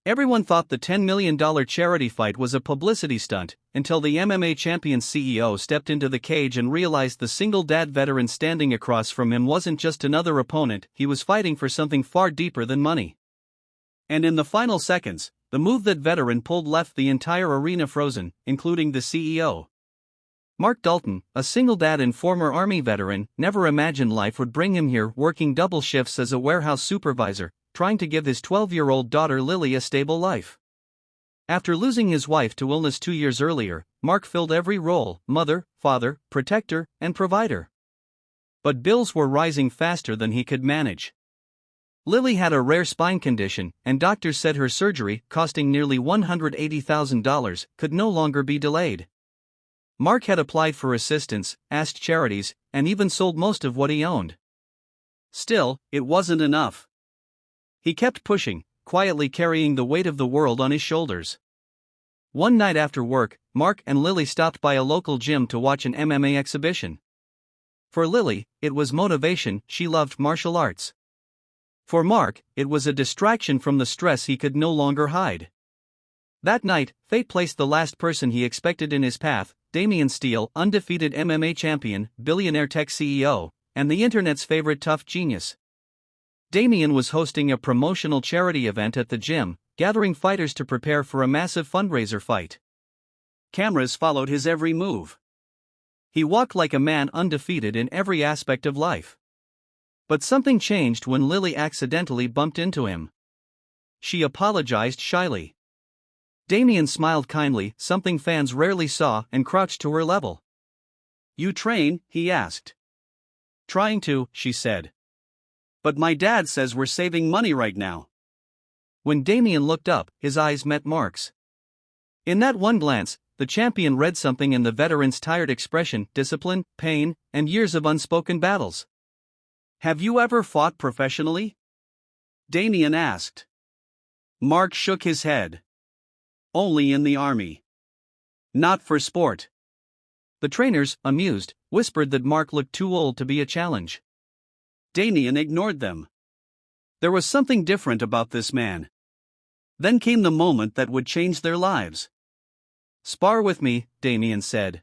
Everyone thought the $10 million charity fight was a publicity stunt, until the MMA champion's CEO stepped into the cage and realized the single dad veteran standing across from him wasn't just another opponent, he was fighting for something far deeper than money. And in the final seconds, the move that veteran pulled left the entire arena frozen, including the CEO. Mark Dalton, a single dad and former Army veteran, never imagined life would bring him here, working double shifts as a warehouse supervisor, trying to give his 12-year-old daughter Lily a stable life. After losing his wife to illness 2 years earlier, Mark filled every role: mother, father, protector, and provider. But bills were rising faster than he could manage. Lily had a rare spine condition, and doctors said her surgery, costing nearly $180,000, could no longer be delayed. Mark had applied for assistance, asked charities, and even sold most of what he owned. Still, it wasn't enough. He kept pushing, quietly carrying the weight of the world on his shoulders. One night after work, Mark and Lily stopped by a local gym to watch an MMA exhibition. For Lily, it was motivation; she loved martial arts. For Mark, it was a distraction from the stress he could no longer hide. That night, fate placed the last person he expected in his path: Damien Steele, undefeated MMA champion, billionaire tech CEO, and the internet's favorite tough genius. Damien was hosting a promotional charity event at the gym, gathering fighters to prepare for a massive fundraiser fight. Cameras followed his every move. He walked like a man undefeated in every aspect of life. But something changed when Lily accidentally bumped into him. She apologized shyly. Damien smiled kindly, something fans rarely saw, and crouched to her level. "You train?" he asked. "Trying to," she said. "But my dad says we're saving money right now." When Damien looked up, his eyes met Mark's. In that one glance, the champion read something in the veteran's tired expression: discipline, pain, and years of unspoken battles. "Have you ever fought professionally?" Damien asked. Mark shook his head. "Only in the Army. Not for sport." The trainers, amused, whispered that Mark looked too old to be a challenge. Damien ignored them. There was something different about this man. Then came the moment that would change their lives. "Spar with me," Damien said.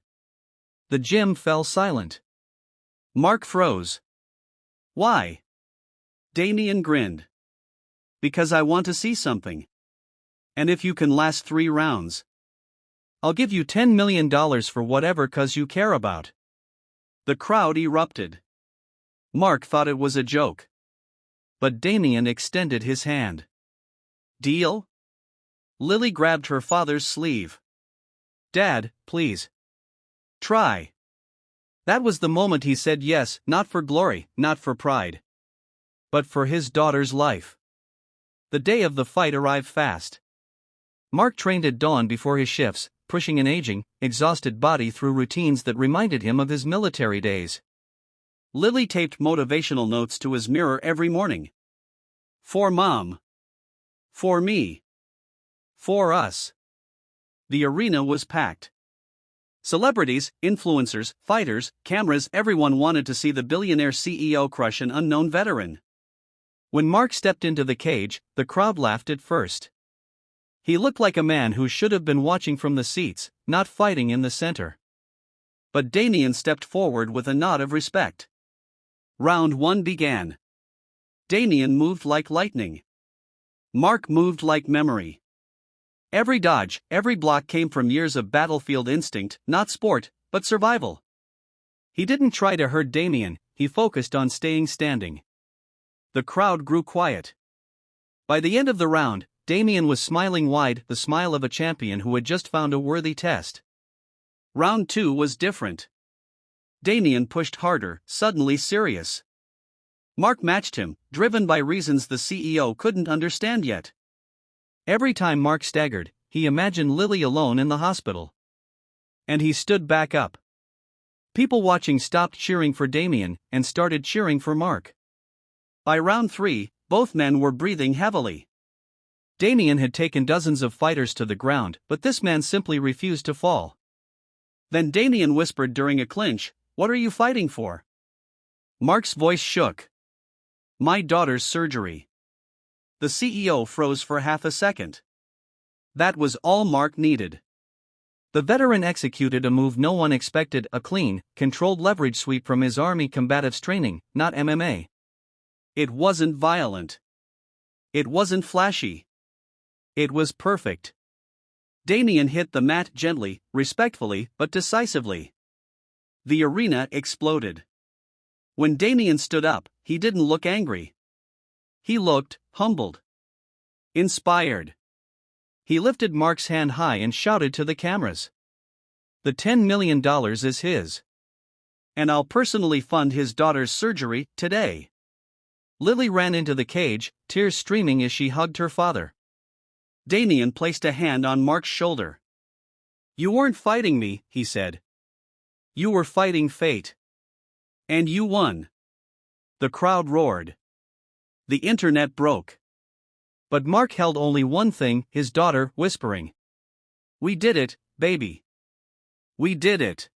The gym fell silent. Mark froze. "Why?" Damien grinned. "Because I want to see something. And if you can last 3 rounds, I'll give you $10 million for whatever cause you care about." The crowd erupted. Mark thought it was a joke. But Damien extended his hand. "Deal?" Lily grabbed her father's sleeve. "Dad, please. Try." That was the moment he said yes, not for glory, not for pride, but for his daughter's life. The day of the fight arrived fast. Mark trained at dawn before his shifts, pushing an aging, exhausted body through routines that reminded him of his military days. Lily taped motivational notes to his mirror every morning. "For Mom. For me. For us." The arena was packed. Celebrities, influencers, fighters, cameras, everyone wanted to see the billionaire CEO crush an unknown veteran. When Mark stepped into the cage, the crowd laughed at first. He looked like a man who should have been watching from the seats, not fighting in the center. But Damien stepped forward with a nod of respect. Round 1 began. Damien moved like lightning. Mark moved like memory. Every dodge, every block came from years of battlefield instinct, not sport, but survival. He didn't try to hurt Damien, he focused on staying standing. The crowd grew quiet. By the end of the round, Damien was smiling wide, the smile of a champion who had just found a worthy test. Round 2 was different. Damien pushed harder, suddenly serious. Mark matched him, driven by reasons the CEO couldn't understand yet. Every time Mark staggered, he imagined Lily alone in the hospital. And he stood back up. People watching stopped cheering for Damien and started cheering for Mark. By round 3, both men were breathing heavily. Damien had taken dozens of fighters to the ground, but this man simply refused to fall. Then Damien whispered during a clinch, "What are you fighting for?" Mark's voice shook. "My daughter's surgery." The CEO froze for half a second. That was all Mark needed. The veteran executed a move no one expected, a clean, controlled leverage sweep from his Army combatives training, not MMA. It wasn't violent. It wasn't flashy. It was perfect. Damien hit the mat gently, respectfully, but decisively. The arena exploded. When Damien stood up, he didn't look angry. He looked humbled. Inspired. He lifted Mark's hand high and shouted to the cameras. "The $10 million is his. And I'll personally fund his daughter's surgery today." Lily ran into the cage, tears streaming as she hugged her father. Damien placed a hand on Mark's shoulder. "You weren't fighting me," he said. "You were fighting fate. And you won." The crowd roared. The internet broke. But Mark held only one thing, his daughter, whispering, "We did it, baby. We did it."